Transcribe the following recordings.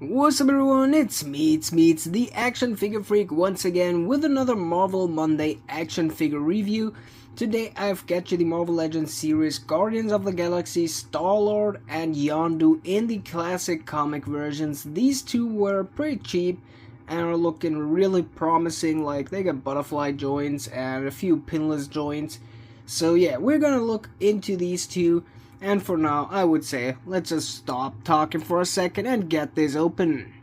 What's up everyone, it's me, it's the Action Figure Freak once again with another Marvel Monday action figure review. Today I've got you the Marvel Legends series Guardians of the Galaxy, Star-Lord and Yondu in the classic comic versions. These two were pretty cheap and are looking really promising, like they got butterfly joints and a few pinless joints. So yeah, we're gonna look into these two. And for now, I would say, let's just stop talking for a second and get this open.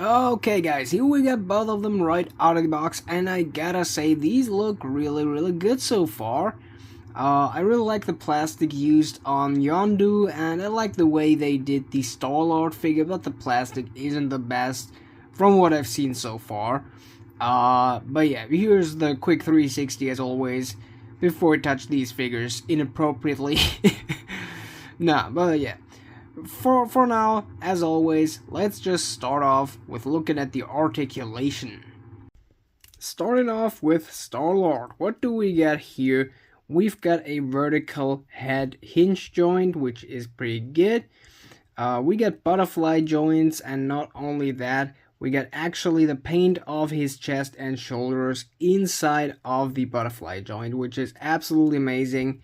Okay guys, here we got both of them right out of the box, and I gotta say, these look really good so far. I really like the plastic used on Yondu, and I like the way they did the Star-Lord figure, but the plastic isn't the best from what I've seen so far. But yeah, here's the quick 360 as always, before I touch these figures inappropriately. Nah, but yeah, for now, as always, let's just start off with looking at the articulation. Starting off with Star-Lord, what do we get here? We've got a vertical head hinge joint, which is pretty good. We got butterfly joints, and not only that, we got actually the paint of his chest and shoulders inside of the butterfly joint, which is absolutely amazing.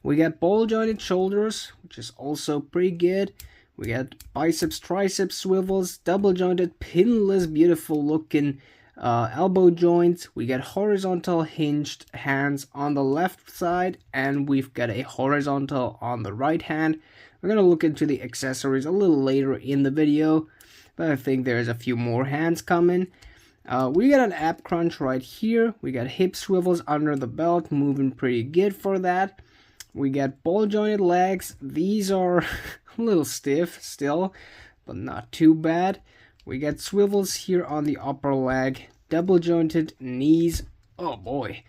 We got ball jointed shoulders, which is also pretty good. We got biceps, triceps swivels, double jointed, pinless, beautiful looking elbow joints. We got horizontal hinged hands on the left side, and we've got a horizontal on the right hand. We're gonna look into the accessories a little later in the video, but I think there's a few more hands coming. We got an ab crunch right here. We got hip swivels under the belt, moving pretty good for that. We got ball jointed legs. These are a little stiff still, but not too bad. We got swivels here on the upper leg, double jointed knees, oh boy,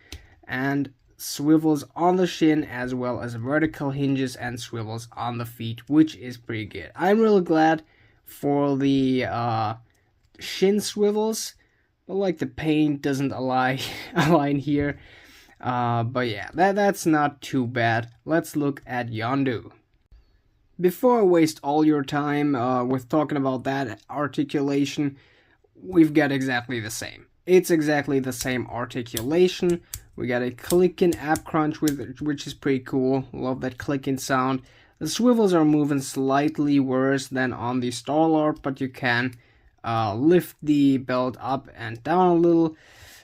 and swivels on the shin, as well as vertical hinges and swivels on the feet, which is pretty good. I'm really glad for the shin swivels, but like the paint doesn't align here. But yeah, that's not too bad. Let's look at Yondu. Before I waste all your time with talking about that articulation, we've got exactly the same. It's exactly the same articulation. We got a clicking ab crunch, which is pretty cool. Love that clicking sound. The swivels are moving slightly worse than on the Star-Lord, but you can lift the belt up and down a little.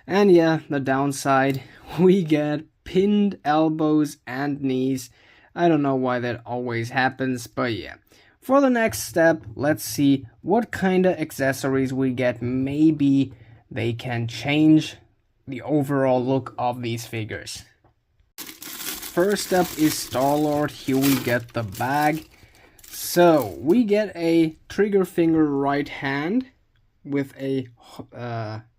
And yeah, the downside, we get pinned elbows and knees. I don't know why that always happens, but yeah. For the next step, let's see what kind of accessories we get. Maybe they can change the overall look of these figures. First up is Star-Lord. Here we get the bag. So we get a trigger finger right hand with a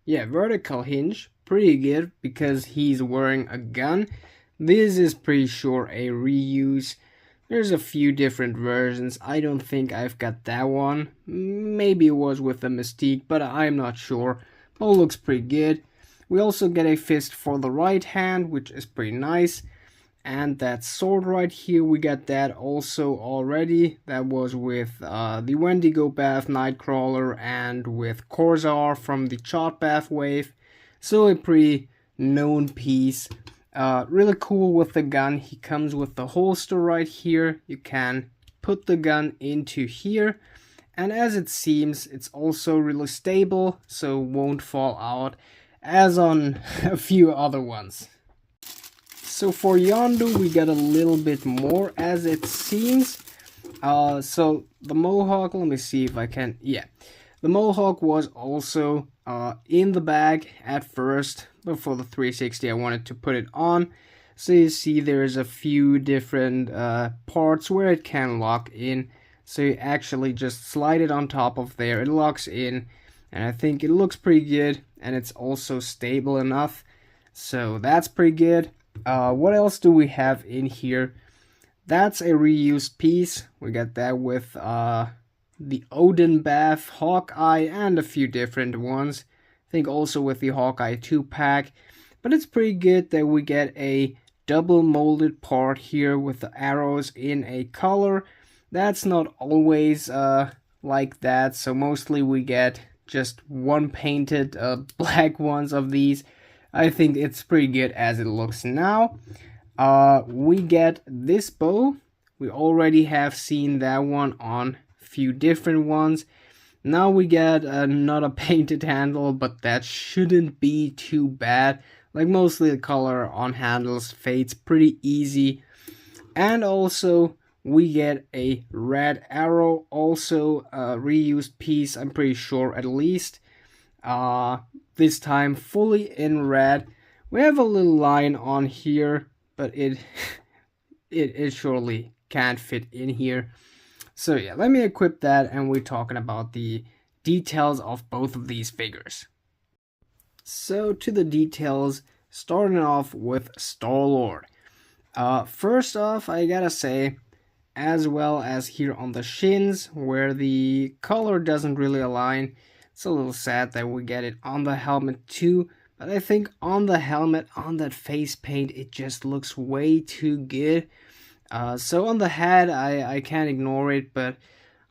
vertical hinge. Pretty good because he's wearing a gun. This is pretty sure a reuse. There's a few different versions. I don't think I've got that one. Maybe it was with the Mystique, but I'm not sure. But it looks pretty good. We also get a fist for the right hand, which is pretty nice. And that sword right here, we got that also already. That was with the Wendigo Bath Nightcrawler and with Corsar from the Chot Bath wave. So a pretty known piece. Really cool with the gun. He comes with the holster right here. You can put the gun into here. And as it seems, it's also really stable, so won't fall out as on a few other ones. So for Yondu, we got a little bit more as it seems. So the Mohawk, let me see if I can, yeah. The Mohawk was also in the bag at first, but for the 360 I wanted to put it on. So you see there's a few different parts where it can lock in. So you actually just slide it on top of there, it locks in, and I think it looks pretty good, and it's also stable enough. So that's pretty good. What else do we have in here? That's a reused piece. We got that with the Odin Bath, Hawkeye, and a few different ones. I think also with the Hawkeye 2-pack. But it's pretty good that we get a double molded part here with the arrows in a color. That's not always like that, so mostly we get just one painted black ones of these. I think it's pretty good as it looks now. We get this bow. We already have seen that one on a few different ones. Now we get not a painted handle, but that shouldn't be too bad. Like mostly the color on handles fades pretty easy. And also we get a red arrow, also a reused piece, I'm pretty sure at least. This time fully in red. We have a little line on here, but it surely can't fit in here. So yeah, let me equip that and we're talking about the details of both of these figures. So to the details, starting off with Star-Lord. First off, I gotta say, as well as here on the shins, where the color doesn't really align, it's a little sad that we get it on the helmet too, but I think on the helmet, on that face paint, it just looks way too good. So on the head, I can't ignore it, but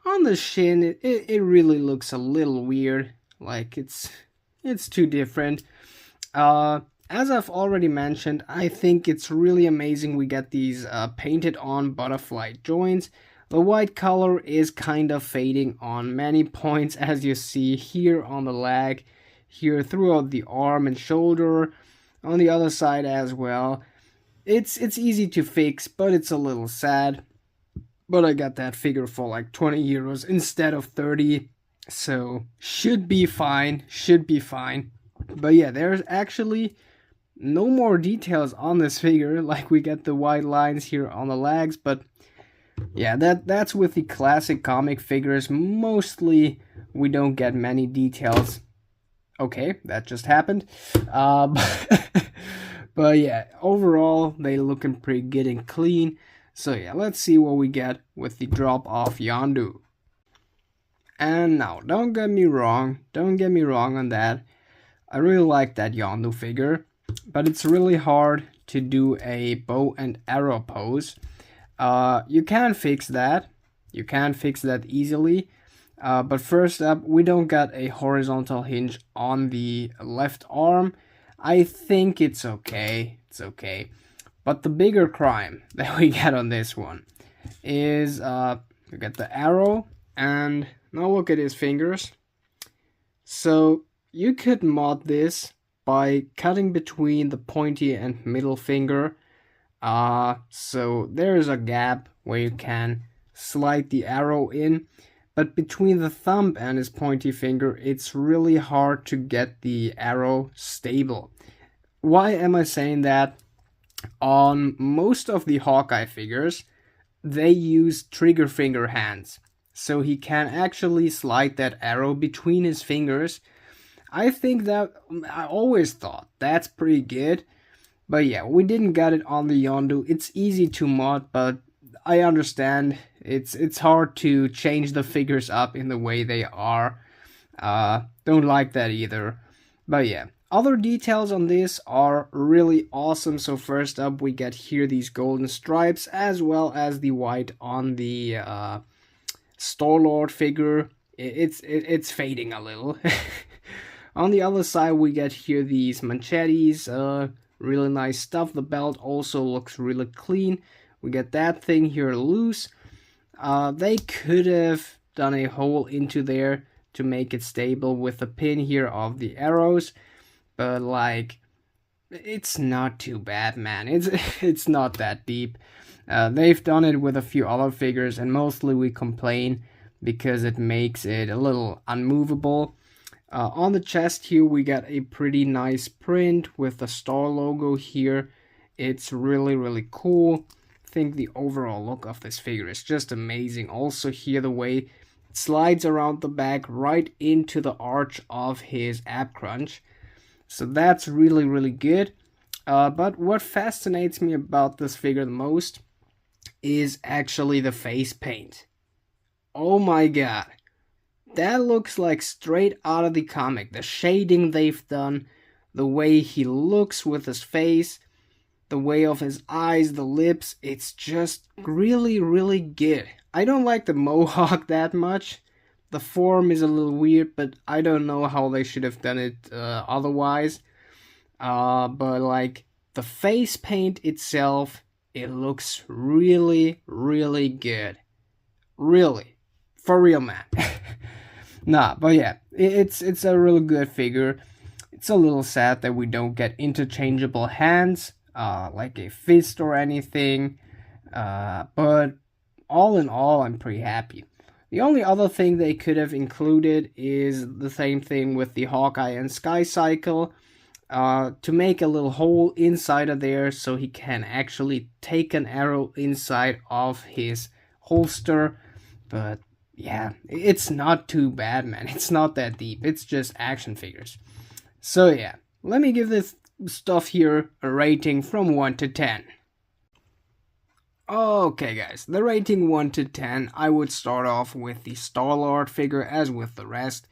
on the shin, it really looks a little weird, like it's too different. As I've already mentioned, I think it's really amazing we get these painted on butterfly joints. The white color is kind of fading on many points, as you see here on the leg, here throughout the arm and shoulder, on the other side as well. It's easy to fix, but it's a little sad. But I got that figure for like 20 euros instead of 30, so should be fine, But yeah, there's actually no more details on this figure, like we get the white lines here on the legs, but yeah, that's with the classic comic figures. Mostly we don't get many details. Okay, that just happened. But yeah, overall they looking pretty good and clean. So yeah, let's see what we get with the drop off Yondu. And now, don't get me wrong on that. I really like that Yondu figure, but it's really hard to do a bow and arrow pose. You can fix that. You can fix that easily. But first up, we don't get a horizontal hinge on the left arm. I think it's okay. But the bigger crime that we get on this one is we get the arrow, and now look at his fingers. So you could mod this by cutting between the pointy and middle finger. So there is a gap where you can slide the arrow in, but between the thumb and his pointy finger, it's really hard to get the arrow stable. Why am I saying that? On most of the Hawkeye figures, they use trigger finger hands, so he can actually slide that arrow between his fingers. I always thought that's pretty good. But yeah, we didn't get it on the Yondu. It's easy to mod, but I understand it's hard to change the figures up in the way they are. Don't like that either. But yeah, other details on this are really awesome. So first up, we get here these golden stripes, as well as the white on the Star-Lord figure. It's fading a little. On the other side, we get here these manchettes. Really nice stuff. The belt also looks really clean. We get that thing here loose. They could have done a hole into there to make it stable with the pin here of the arrows, but like, it's not too bad, man. It's not that deep. They've done it with a few other figures, and mostly we complain because it makes it a little unmovable. On the chest here, we got a pretty nice print with the star logo here. It's really cool. I think the overall look of this figure is just amazing. Also here, the way it slides around the back right into the arch of his ab crunch. So that's really good. But what fascinates me about this figure the most is actually the face paint. Oh my god. That looks like straight out of the comic. The shading they've done, the way he looks with his face. the way of his eyes, the lips, it's just really, really good. I don't like the mohawk that much. The form is a little weird, but I don't know how they should have done it otherwise. But like the face paint itself, it looks really, really good. Really. For real, man. Nah, but yeah, it's a really good figure. It's a little sad that we don't get interchangeable hands, like a fist or anything. But all in all, I'm pretty happy. The only other thing they could have included is the same thing with the Hawkeye and Sky Cycle, to make a little hole inside of there so he can actually take an arrow inside of his holster. But yeah, it's not too bad, man. It's not that deep. It's just action figures. So yeah, let me give this stuff here a rating from 1 to 10. Okay guys, the rating 1 to 10, I would start off with the Star-Lord figure as with the rest.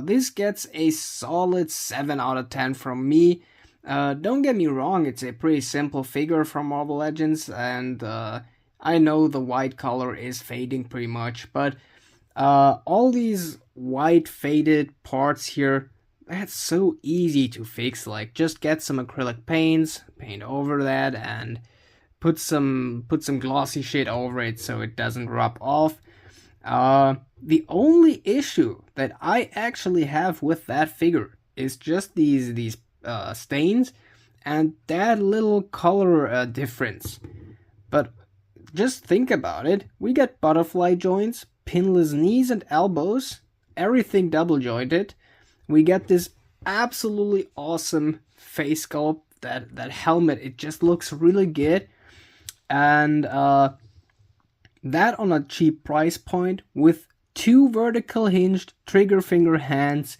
This gets a solid 7 out of 10 from me. Don't get me wrong, it's a pretty simple figure from Marvel Legends, and I know the white color is fading pretty much, but all these white faded parts here, that's so easy to fix. Like, just get some acrylic paints, paint over that, and put some glossy shit over it so it doesn't rub off. The only issue that I actually have with that figure is just these stains and that little color difference. But just think about it. We get butterfly joints, pinless knees and elbows, everything double jointed. We get this absolutely awesome face sculpt, that helmet, it just looks really good. And that on a cheap price point with 2 vertical hinged trigger finger hands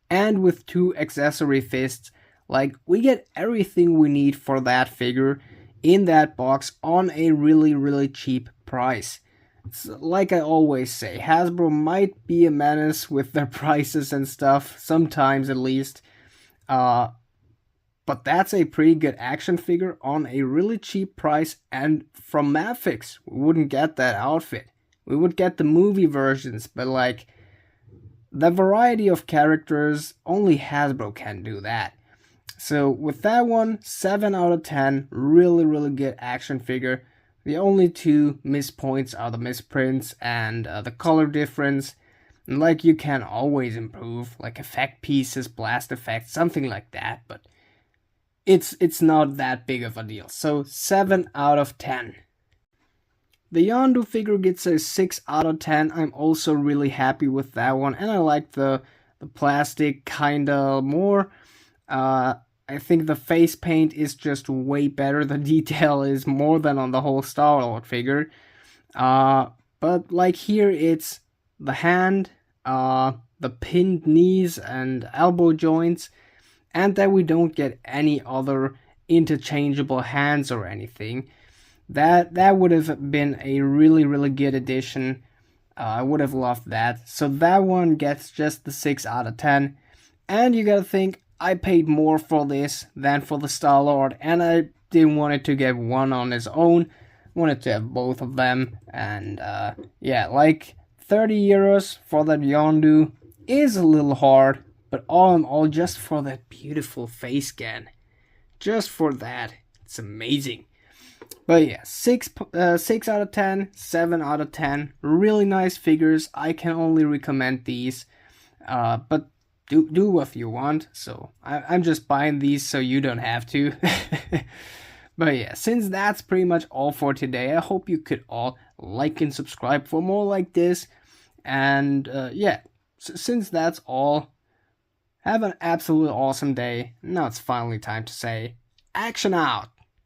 and with 2 accessory fists. Like, we get everything we need for that figure in that box on a really, really cheap price. It's like I always say, Hasbro might be a menace with their prices and stuff, sometimes at least. But that's a pretty good action figure on a really cheap price, and from Mafix, we wouldn't get that outfit. We would get the movie versions, but like, the variety of characters, only Hasbro can do that. So with that one, 7 out of 10, really, really good action figure. The only 2 miss points are the misprints and the color difference. And like, you can always improve, like effect pieces, blast effects, something like that, but it's not that big of a deal. So 7 out of 10. The Yondu figure gets a 6 out of 10. I'm also really happy with that one, and I like the plastic kinda more. I think the face paint is just way better. The detail is more than on the whole Star-Lord figure. But like here, it's the hand, the pinned knees and elbow joints, and that we don't get any other interchangeable hands or anything. That would have been a really, really good addition. I would have loved that. So that one gets just the 6 out of 10. And you gotta think, I paid more for this than for the Star-Lord, and I didn't want it to get one on its own. I wanted to have both of them, and yeah, like 30 euros for that Yondu is a little hard, but all in all, just for that beautiful face scan, just for that, it's amazing. But yeah, 6 out of 10, 7 out of 10, really nice figures. I can only recommend these, but do what you want. So I'm just buying these so you don't have to. But yeah, since that's pretty much all for today, I hope you could all like and subscribe for more like this. And yeah, since that's all, have an absolute awesome day. Now it's finally time to say, action out!